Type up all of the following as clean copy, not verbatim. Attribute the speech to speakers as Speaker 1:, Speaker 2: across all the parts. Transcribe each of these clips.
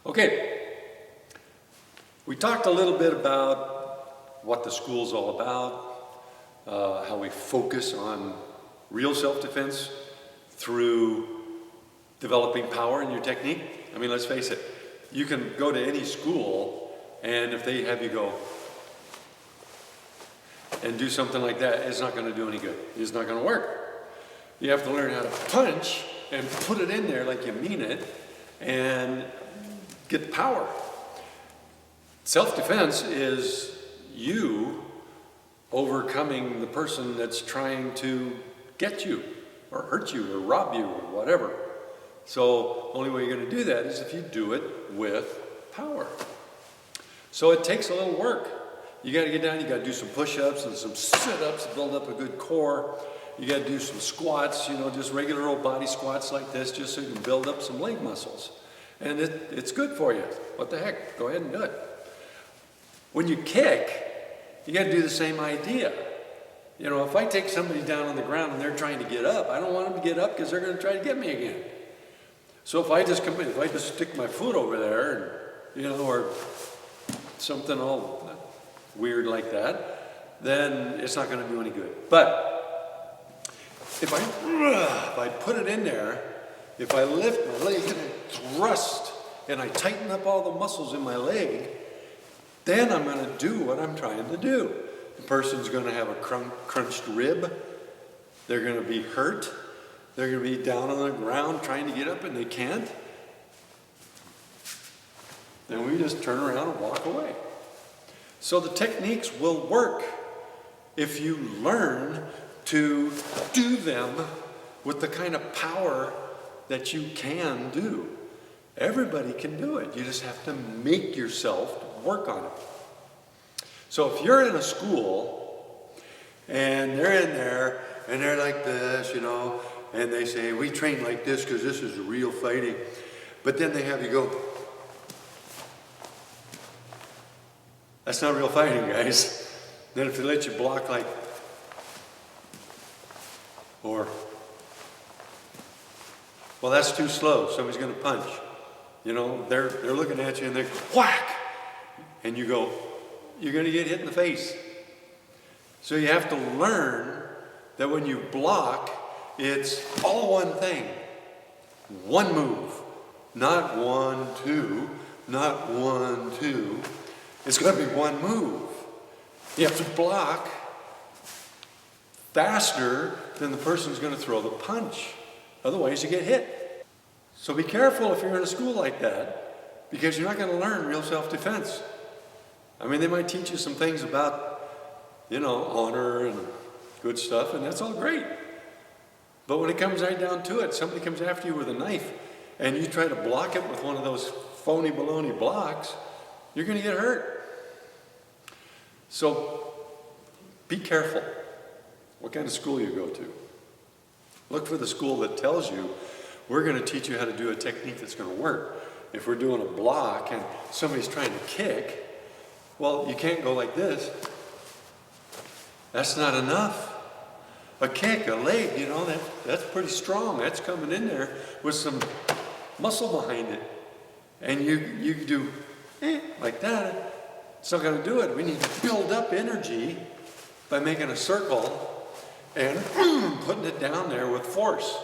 Speaker 1: Okay, we talked a little bit about what the school's all about, how we focus on real self-defense through developing power in your technique. I mean, let's face it, you can go to any school and if they have you go and do something like that, it's not going to do any good. It's not going to work. You have to learn how to punch and put it in there like you mean it and get the power. Self-defense is you overcoming the person that's trying to get you or hurt you or rob you or whatever. So the only way you're going to do that is if you do it with power. So it takes a little work. You got to get down, you got to do some push-ups and some sit-ups to build up a good core. You got to do some squats, just regular old body squats like this, just so you can build up some leg muscles. And it's good for you. What the heck? Go ahead and do it. When you kick, you got to do the same idea. If I take somebody down on the ground and they're trying to get up, I don't want them to get up because they're going to try to get me again. So if I just stick my foot over there, and, or something all weird like that, then it's not going to do any good. But if I put it in there, if I lift my leg and I thrust and I tighten up all the muscles in my leg, then I'm going to do what I'm trying to do. The person's going to have a crunched rib. They're going to be hurt. They're going to be down on the ground trying to get up and they can't. Then we just turn around and walk away. So the techniques will work if you learn to do them with the kind of power that you can do. Everybody can do it. You just have to make yourself work on it. So if you're in a school and they're in there and they're like this, and they say, we train like this because this is real fighting. But then they have you go, that's not real fighting, guys. Then if they let you block like, or, well, that's too slow. Somebody's going to punch. They're looking at you and they go, whack! And you go, you're going to get hit in the face. So you have to learn that when you block, it's all one thing. One move. Not 1, 2, not 1, 2. It's going to be one move. You have to block faster than the person's going to throw the punch. Otherwise you get hit. So be careful if you're in a school like that, because you're not going to learn real self-defense. I mean, they might teach you some things about, honor and good stuff, and that's all great. But when it comes right down to it, somebody comes after you with a knife, and you try to block it with one of those phony baloney blocks, you're going to get hurt. So be careful what kind of school you go to. Look for the school that tells you, we're going to teach you how to do a technique that's going to work. If we're doing a block and somebody's trying to kick, well, you can't go like this. That's not enough. A kick, a leg, that's pretty strong. That's coming in there with some muscle behind it. And you do like that. It's not going to do it. We need to build up energy by making a circle and putting it down there with force.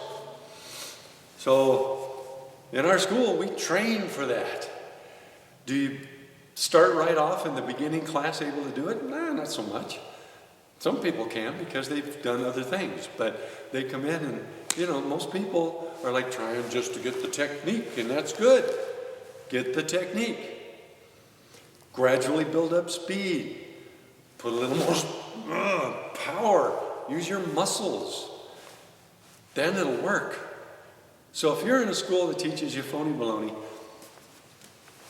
Speaker 1: So in our school, we train for that. Do you start right off in the beginning class able to do it? Nah, not so much. Some people can because they've done other things, but they come in and, most people are like trying just to get the technique, and that's good. Get the technique. Gradually build up speed. Put a little more power. Use your muscles. Then it'll work. So if you're in a school that teaches you phony baloney,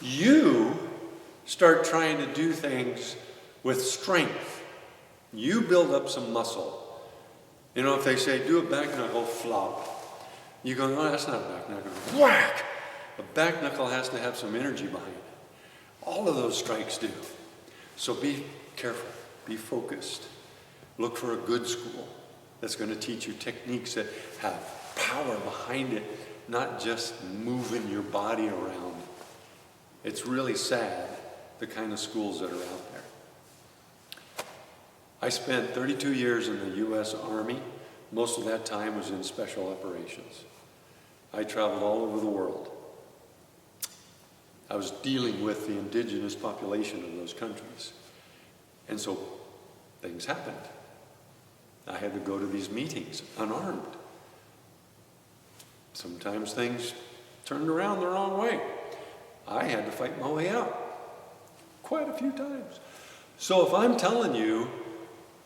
Speaker 1: you start trying to do things with strength. You build up some muscle. If they say, do a back knuckle flop, you go, no, that's not a back knuckle. Whack! A back knuckle has to have some energy behind it. All of those strikes do. So be careful. Be focused. Look for a good school that's going to teach you techniques that have power behind it, not just moving your body around. It's really sad, the kind of schools that are out there. I spent 32 years in the U.S. Army. Most of that time was in special operations. I traveled all over the world. I was dealing with the indigenous population of those countries. And so things happened. I had to go to these meetings unarmed. Sometimes things turned around the wrong way. I had to fight my way out quite a few times. So if I'm telling you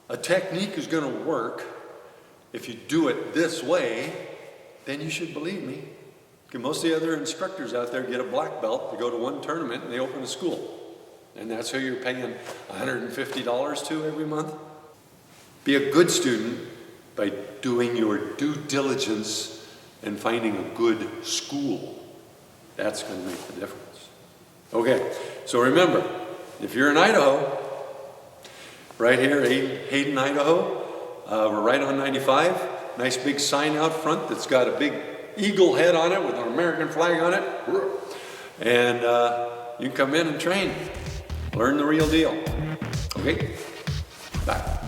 Speaker 1: a technique is going to work if you do it this way, then you should believe me. Because most of the other instructors out there get a black belt, they go to one tournament and they open a school. And that's who you're paying $150 to every month. Be a good student by doing your due diligence and finding a good school. That's going to make the difference. Okay, so remember, if you're in Idaho, right here, Hayden, Idaho, we're right on 95. Nice big sign out front that's got a big eagle head on it with an American flag on it. And you can come in and train. Learn the real deal. Okay? Bye.